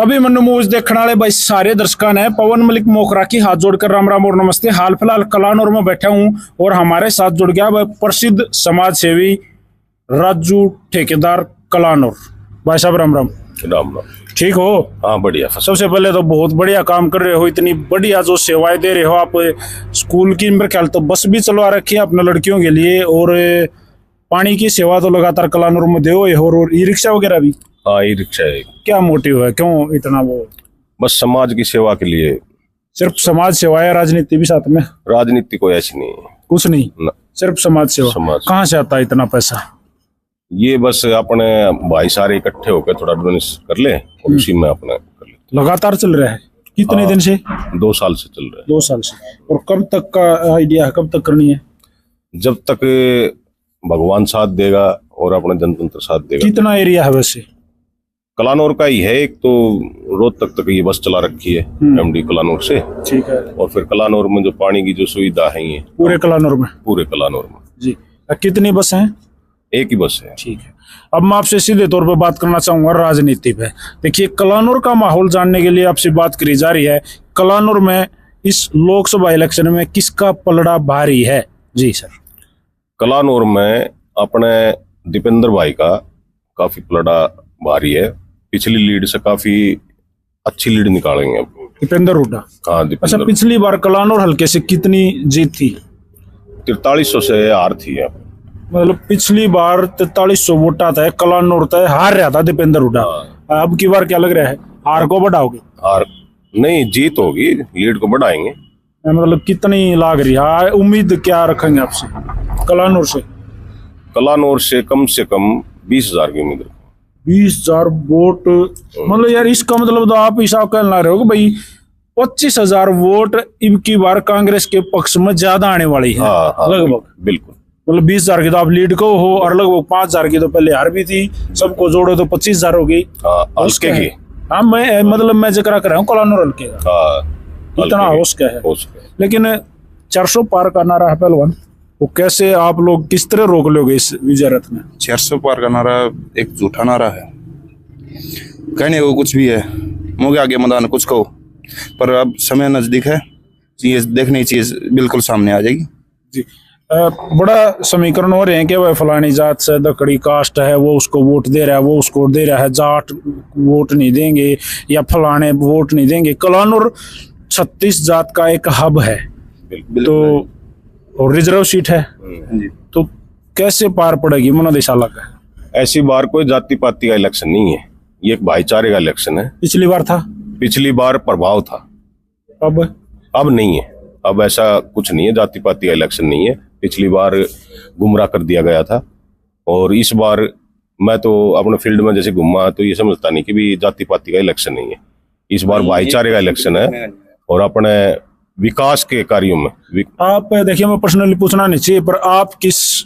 अभी मनु मूवीज देखने वाले भाई सारे दर्शकों ने पवन मलिक मोखरा की हाथ जोड़कर राम राम और नमस्ते। हाल फिलहाल कलानौर में बैठा हूं और हमारे साथ जुड़ गया वह प्रसिद्ध समाज सेवी राजू ठेकेदार कलानौर। भाई साहब राम राम। राम राम। ठीक हो? हाँ बढ़िया। सबसे पहले तो बहुत बढ़िया काम कर रहे हो, इतनी बढ़िया जो सेवाएं दे रहे हो आप। स्कूल की मेरे ख्याल तो बस भी चलवा रखी है अपने लड़कियों के लिए, और पानी की सेवा तो लगातार कलानौर में दे हो, और ई रिक्शा वगैरह भी। हाँ ई रिक्शा है। क्या मोटिव है, क्यों इतना वो? बस समाज की सेवा के लिए। सिर्फ समाज सेवा है, राजनीति भी साथ में? राजनीति कोई ऐसी नहीं है, कुछ नहीं न। सिर्फ समाज सेवा। समाज। कहाँ से आता है इतना पैसा? ये बस अपने भाई सारे इकट्ठे होकर थोड़ा डोनेशन कर ले और उसी में अपना कर ले। लगातार चल रहा है? कितने दिन से? 2 साल से चल रहा है। 2 साल से। और कब तक का आइडिया है, कब तक करनी है? जब तक भगवान साथ देगा और अपना जनतंत्र साथ देगा। कितना एरिया है वैसे? कलानौर का ही है एक, तो रोज तक ये बस चला रखी है एमडी कलानौर से। ठीक है। और फिर कलानौर में जो पानी की जो सुविधा है ये पूरे कलानौर में? पूरे कलानौर में जी। कितनी बस हैं? एक ही बस है। ठीक है। अब मैं आपसे सीधे तौर पे बात करना चाहूंगा राजनीति पे। देखिए, कलानौर का माहौल जानने के लिए आपसे बात करी जा रही है। कलानौर में इस लोकसभा इलेक्शन में किसका पलड़ा भारी है? जी सर। कलानौर में अपने दीपेंद्र भाई का काफी पलड़ा भारी है। पिछली लीड से काफी अच्छी लीड निकालेंगे अब दीपेंद्र हुड्डा। हाँ अच्छा, दीपेंद्र। पिछली बार कलानौर हल्के से कितनी जीत थी? 4300 से हार थी अब। मतलब पिछली बार 4300 वोट आता है, कलानौर तय हार रहा था दीपेंद्र हुड्डा। अब की बार क्या लग रहा है, हार को बढ़ाओगे? हार नहीं, जीत होगी, लीड को बढ़ाएंगे। मतलब कितनी लाग रही है, उम्मीद क्या रखेंगे आपसे कलानौर से? कलानौर से कम 20,000 की उम्मीद। 20,000 वोट? मतलब यार इसका मतलब तो आप हिसाब करना रहे हो कि भाई 25,000 वोट इनकी बार कांग्रेस के पक्ष में ज्यादा आने वाली है। हाँ, लगभग बिल्कुल। मतलब 20,000 की तो आप लीड को हो, और लगभग 5,000 की तो पहले हार भी थी। सबको जोड़ो तो 25,000 हो गई। हल्के की। हाँ, मैं जिक्र कर रहा हूँ कलानौर हल्के का। इतना उसका है। लेकिन 400 पार का नारा है पहलवान, वो कैसे आप लोग किस तरह रोक लोगे इस विजय रथ में? 400 पार का नारा एक झूठा नारा है। कहने को कुछ भी है, मुँह के आगे मैदान कुछ कहो, पर अब समय नजदीक है, ये देखने की चीज बिल्कुल सामने आ जाएगी। जी। बड़ा समीकरण हो रहे हैं कि वह फलानी जात से दकड़ी कास्ट है, वो उसको वोट दे रहा है, वो उसको दे रहा है, जाट वोट नहीं देंगे या फलाने वोट नहीं देंगे। कलानौर 36 जात का एक हब है, तो और रिजर्व सीट है, तो कैसे पार पड़ेगी मनोदशा का? ऐसी बार कोई जाति पाति का इलेक्शन नहीं है, ये एक भाईचारे का इलेक्शन है। पिछली बार था? पिछली बार प्रभाव था, अब नहीं है। अब ऐसा कुछ नहीं है, जाति पाति का इलेक्शन नहीं है। पिछली बार गुमराह कर दिया गया था, और इस बार मैं तो अपने फील्ड में जैसे घूमा तो ये समझता नहीं कि भी जाति पाति का इलेक्शन नहीं है। इस बार भाईचारे का इलेक्शन है, और अपने विकास के कार्यों में आप देखिए, मैं पर्सनली पूछना नहीं चाहिए, पर आप किस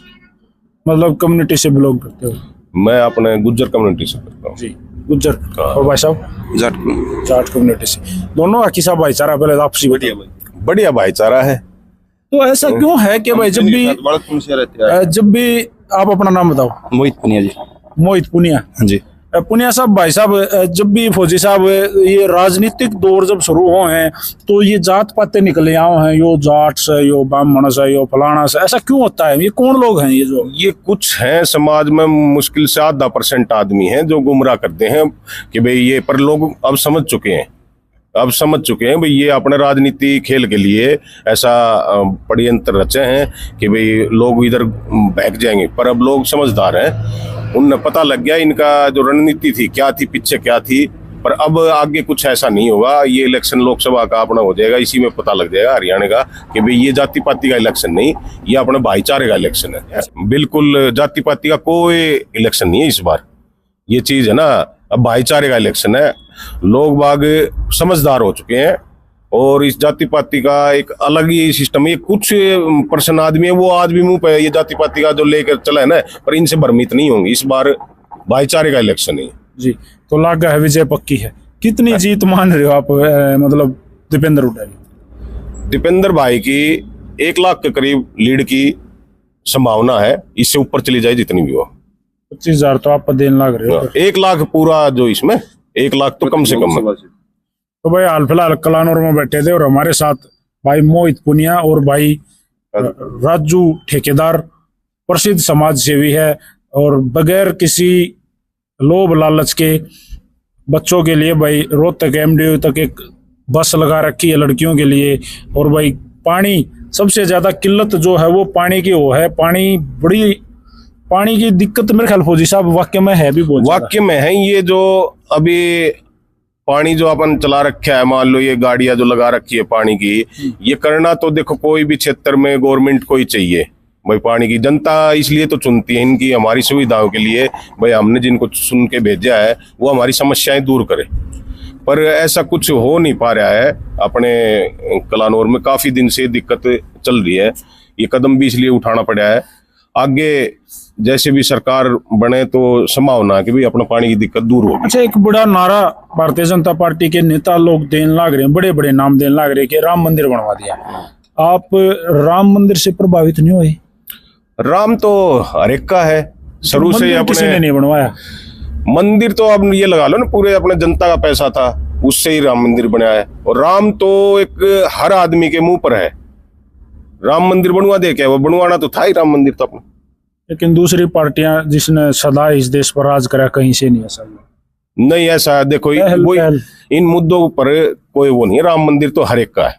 मतलब कम्युनिटी से बिलोंग करते हो? मैं अपने गुज्जर कम्युनिटी से करता हूँ। जी, गुज्जर। और भाई साहब? जाट कम्युनिटी से। दोनों का किसा भाईचारा पहले आपसी? बढ़िया भाईचारा है। तो ऐसा क्यों है कि भाई जब भी आप अपना नाम बताओ। मोहित पुनिया जी। मोहित पुनिया। हाँ जी। पुनिया साहब, भाई साहब, जब भी फौजी साहब ये राजनीतिक दौर जब शुरू हुए हैं तो ये जात पाते निकले आओ हैं, यो जाट से, यो ब्राह्मण से, यो फलाना से, ऐसा क्यों होता है? ये कौन लोग हैं ये कुछ हैं समाज में मुश्किल से 0.5% आदमी हैं जो गुमराह करते हैं कि भाई ये, पर लोग अब समझ चुके हैं भाई ये अपने राजनीति खेल के लिए ऐसा षड्यंत्र रचे हैं कि भाई लोग इधर बहक जाएंगे। पर अब लोग समझदार हैं, उन्हें पता लग गया इनका जो रणनीति थी क्या थी, पीछे क्या थी। पर अब आगे कुछ ऐसा नहीं होगा। ये इलेक्शन लोकसभा का अपना हो जाएगा, इसी में पता लग जाएगा हरियाणा का कि भाई ये जाति पाति का इलेक्शन नहीं, ये अपने भाईचारे का इलेक्शन है। बिल्कुल जाति पाति का कोई इलेक्शन नहीं है इस बार। ये चीज है ना, अब भाईचारे का इलेक्शन है। लोग बाग समझदार हो चुके हैं, और इस जाति पाति का एक अलग ही सिस्टम है। कुछ पर्सन आदमी है वो आज भी मुंह पे ये जाति पाति का जो लेकर चला है ना, पर इनसे भ्रमित नहीं होंगे। इस बार भाईचारे का इलेक्शन है जी। तो लागा है विजय पक्की है। कितनी जीत मान रहे हो आप मतलब दीपेंद्र हुड्डा की? दीपेंद्र भाई की 1 लाख के करीब लीड की संभावना है, इससे ऊपर चली जाए जितनी भी हो। 25,000 तो आप देने लग रहे हो। 1 लाख पूरा जो इसमें 1 लाख तो कम से कम है। तो भाई हाल फिलहाल कलानौर में बैठे थे और हमारे साथ भाई मोहित पुनिया और भाई राजू ठेकेदार, प्रसिद्ध समाज सेवी है और बगैर किसी लोभ लालच के बच्चों के लिए भाई रोहतक एमडीयू तक एक बस लगा रखी है लड़कियों के लिए। और भाई पानी सबसे ज्यादा किल्लत जो है वो पानी की वो है, पानी की दिक्कत मेरे ख्याल फौजी साहब वाक्य में है भी बहुत ज्यादा। वाक्य में है। ये जो अभी पानी जो अपन चला रखा है, मान लो ये गाड़ियां जो लगा रखी है पानी की, ये करना तो देखो कोई भी क्षेत्र में गवर्नमेंट को ही चाहिए भाई। पानी की जनता इसलिए तो चुनती है इनकी हमारी सुविधाओं के लिए, भाई हमने जिनको चुन के भेजा है वो हमारी समस्याएं दूर करे। पर ऐसा कुछ हो नहीं पा रहा है अपने कलानौर में, काफी दिन से दिक्कत चल रही है। ये कदम भी इसलिए उठाना पड़ा है, आगे जैसे भी सरकार बने तो संभावना है कि भाई अपना पानी की दिक्कत दूर होगी। अच्छा, एक बड़ा नारा भारतीय जनता पार्टी के नेता लोग देने लाग रहे हैं, बड़े बड़े नाम देने लाग रहे हैं कि राम मंदिर बनवा दिया। आप राम मंदिर से प्रभावित नहीं हुए? राम तो हर एक का है, शुरू से ही किसी ने अपने नहीं बनवाया मंदिर। तो अब ये लगा लो ना, पूरे अपने जनता का पैसा था उससे ही राम मंदिर बनाया है। और राम तो एक हर आदमी के मुंह पर है, राम मंदिर बनवा दे क्या, वो बनवाना तो था ही राम मंदिर तो अपना। लेकिन दूसरी पार्टियां जिसने सदा इस देश पर राज करा कहीं से नहीं ऐसा नहीं ऐसा देखो, इन मुद्दों पर कोई वो नहीं है। राम मंदिर तो हर एक का है।